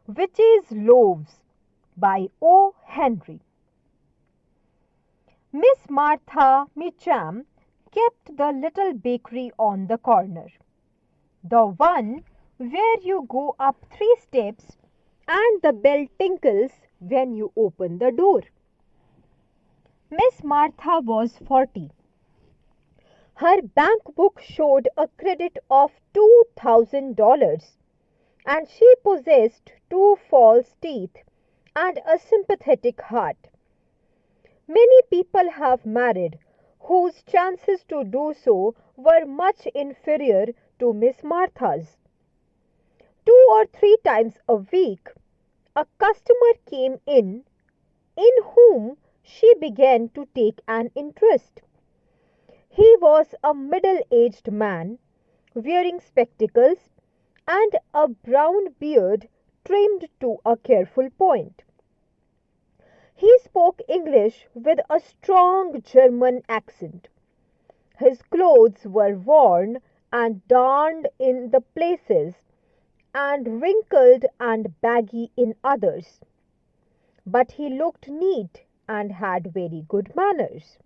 Witches' Loaves by O. Henry. Miss Martha Meacham kept the little bakery on the corner, the one where you go up 3 steps and the bell tinkles when you open the door. Miss Martha was 40. Her bank book showed a credit of $2,000 and she possessed 2 false teeth and a sympathetic heart. Many people have married whose chances to do so were much inferior to Miss Martha's. 2 or 3 times a week, a customer came in whom she began to take an interest. He was a middle-aged man, wearing spectacles and a brown beard trimmed to a careful point. He spoke English with a strong German accent. His clothes were worn and darned in the places and wrinkled and baggy in others. But he looked neat and had very good manners.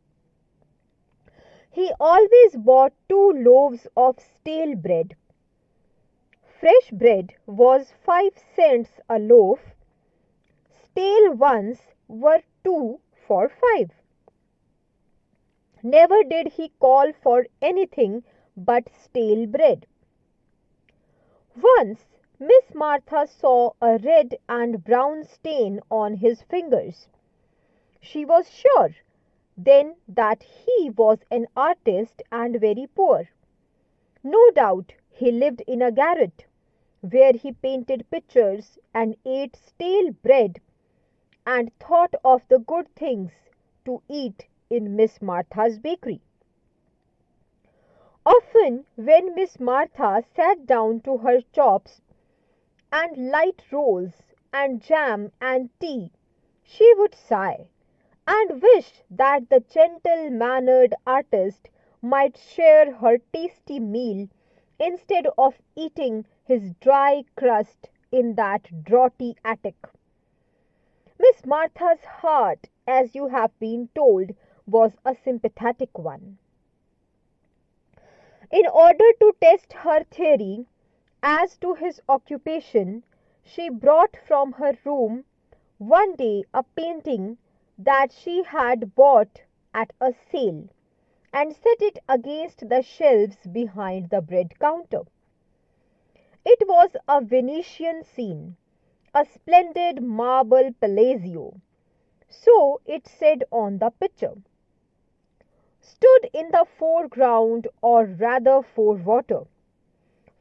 He always bought 2 loaves of stale bread. Fresh bread was 5 cents a loaf. Stale ones were 2 for 5. Never did he call for anything but stale bread. Once Miss Martha saw a red and brown stain on his fingers. She was sure then that he was an artist and very poor. No doubt he lived in a garret where he painted pictures and ate stale bread and thought of the good things to eat in Miss Martha's bakery. Often when Miss Martha sat down to her chops and light rolls and jam and tea, she would sigh and wish that the gentle-mannered artist might share her tasty meal instead of eating his dry crust in that draughty attic. Miss Martha's heart, as you have been told, was a sympathetic one. In order to test her theory as to his occupation, she brought from her room one day a painting that she had bought at a sale and set it against the shelves behind the bread counter. It was a Venetian scene, a splendid marble palazzo, so it said on the picture. Stood in the foreground, or rather forewater.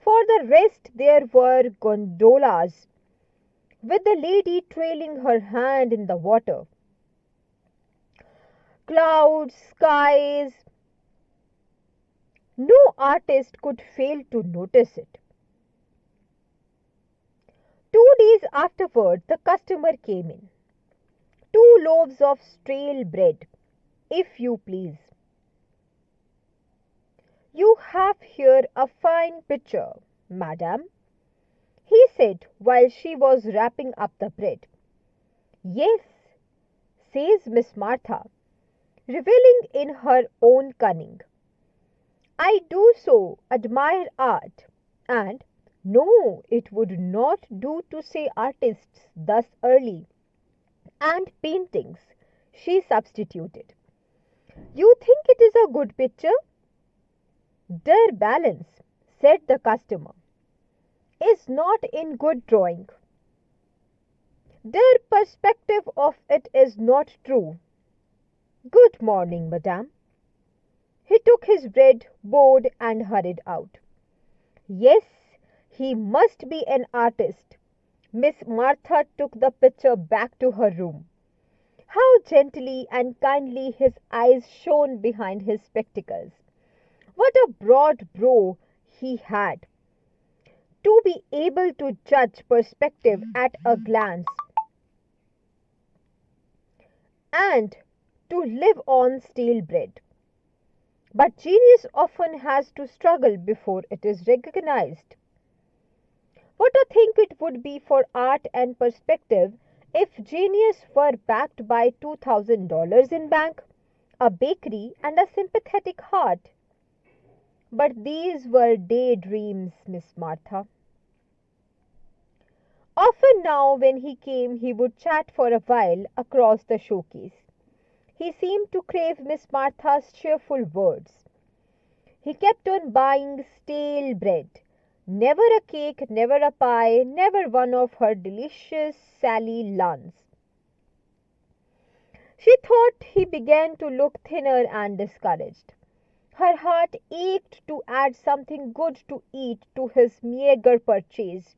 For the rest there were gondolas, with the lady trailing her hand in the water. Clouds, skies. No artist could fail to notice it. 2 days afterward, the customer came in. 2 loaves of stale bread, if you please. You have here a fine picture, madam, he said while she was wrapping up the bread. Yes, says Miss Martha, reveling in her own cunning. I do so admire art, and no, it would not do to say artists thus early. And paintings, she substituted. You think it is a good picture? Their balance, said the customer, is not in good drawing. Their perspective of it is not true. Good morning, madame. He took his bread, bowed, and hurried out. Yes, he must be an artist. Miss Martha took the picture back to her room. How gently and kindly his eyes shone behind his spectacles. What a broad brow he had. To be able to judge perspective at a glance and to live on stale bread. But genius often has to struggle before it is recognized. What a thing it would be for art and perspective if genius were backed by $2,000 in bank, a bakery, and a sympathetic heart. But these were daydreams, Miss Martha. Often now, when he came, he would chat for a while across the showcase. He seemed to crave Miss Martha's cheerful words. He kept on buying stale bread. Never a cake, never a pie, never one of her delicious Sally Lunns. She thought he began to look thinner and discouraged. Her heart ached to add something good to eat to his meager purchase.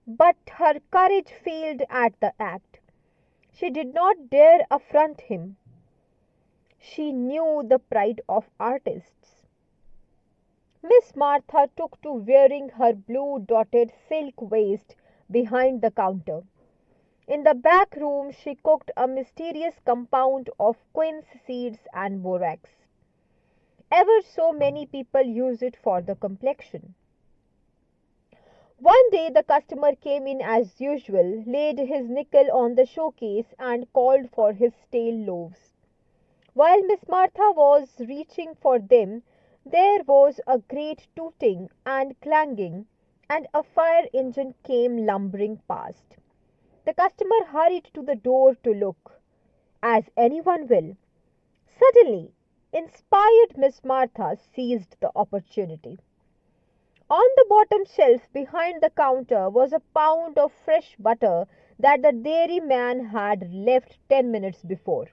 But her courage failed at the act. She did not dare affront him. She knew the pride of artists. Miss Martha took to wearing her blue dotted silk waist behind the counter. In the back room she cooked a mysterious compound of quince seeds and borax. Ever so many people use it for the complexion. One day the customer came in as usual, laid his nickel on the showcase and called for his stale loaves. While Miss Martha was reaching for them, there was a great tooting and clanging, and a fire engine came lumbering past. The customer hurried to the door to look, as anyone will. Suddenly, inspired Miss Martha seized the opportunity. On the bottom shelf behind the counter was a pound of fresh butter that the dairyman had left 10 minutes before.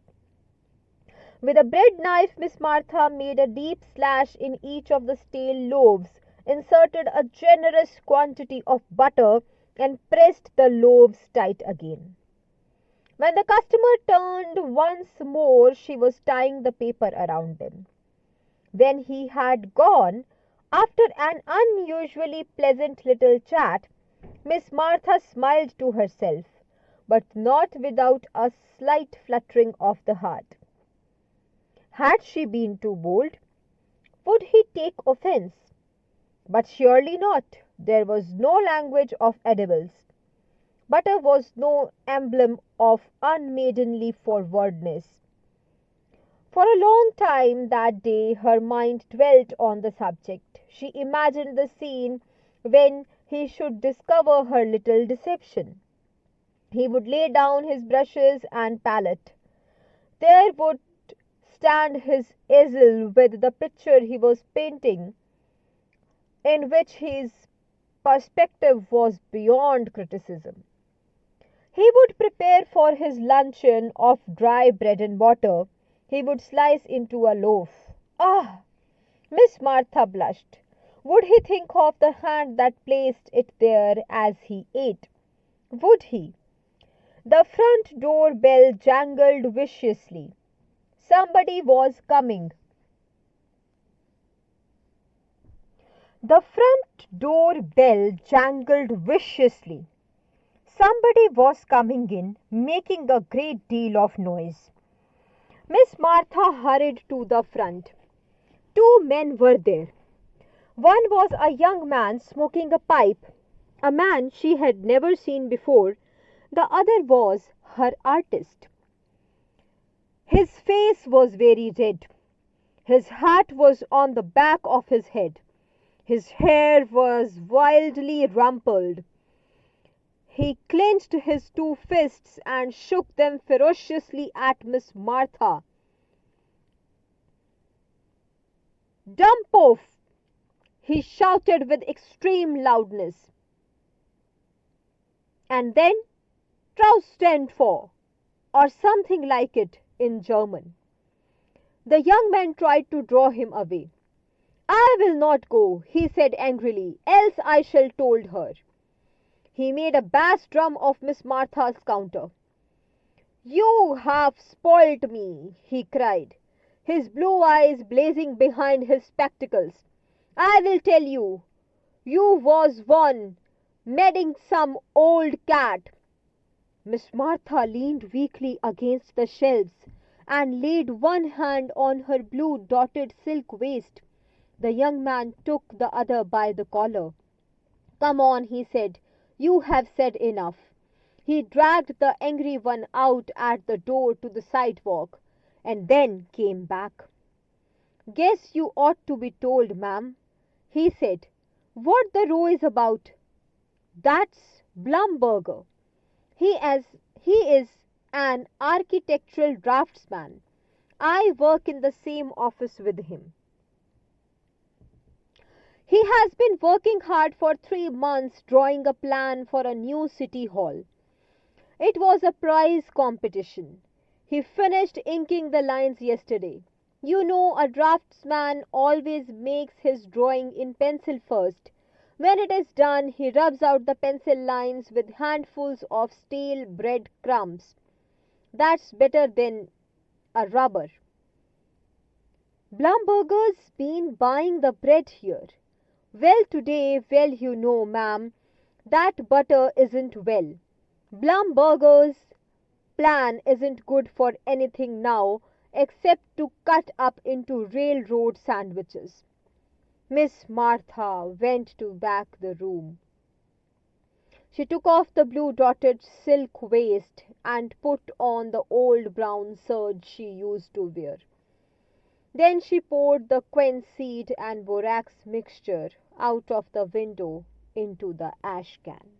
With a bread knife, Miss Martha made a deep slash in each of the stale loaves, inserted a generous quantity of butter, and pressed the loaves tight again. When the customer turned once more, she was tying the paper around them. When he had gone, after an unusually pleasant little chat, Miss Martha smiled to herself, but not without a slight fluttering of the heart. Had she been too bold? Would he take offense? But surely not. There was no language of edibles. Butter was no emblem of unmaidenly forwardness. For a long time that day her mind dwelt on the subject. She imagined the scene when he should discover her little deception. He would lay down his brushes and palette. There would stand his easel with the picture he was painting, in which his perspective was beyond criticism. He would prepare for his luncheon of dry bread and butter. He would slice into a loaf. Ah! Miss Martha blushed. Would he think of the hand that placed it there as he ate? Would he? The front door bell jangled viciously. Somebody was coming. The front door bell jangled viciously. Somebody was coming in, making a great deal of noise. Miss Martha hurried to the front. Two men were there. One was a young man smoking a pipe, a man she had never seen before. The other was her artist. His face was very red. His hat was on the back of his head. His hair was wildly rumpled. He clenched his two fists and shook them ferociously at Miss Martha. "Dump off!" he shouted with extreme loudness. And then, "Traustand for," or something like it in German. The young man tried to draw him away. "I will not go," he said angrily, "else I shall told her." He made a bass drum of Miss Martha's counter. "You have spoilt me," he cried, his blue eyes blazing behind his spectacles. "I will tell you. You was one medding some old cat." Miss Martha leaned weakly against the shelves and laid one hand on her blue dotted silk waist. The young man took the other by the collar. Come on, he said. You have said enough. He dragged the angry one out at the door to the sidewalk and then came back. Guess you ought to be told, ma'am, he said, what the row is about. That's Blumberger. He is, he is an architectural draftsman. I work in the same office with him. He has been working hard for 3 months drawing a plan for a new city hall. It was a prize competition. He finished inking the lines yesterday. You know, a draftsman always makes his drawing in pencil first. When it is done, he rubs out the pencil lines with handfuls of stale bread crumbs. That's better than a rubber. Blumberger's been buying the bread here. Well, today, well, you know, ma'am, that butter isn't well. Blumberger's plan isn't good for anything now except to cut up into railroad sandwiches. Miss Martha went to back the room. She took off the blue dotted silk waist and put on the old brown serge she used to wear. Then she poured the quince seed and borax mixture out of the window into the ash can.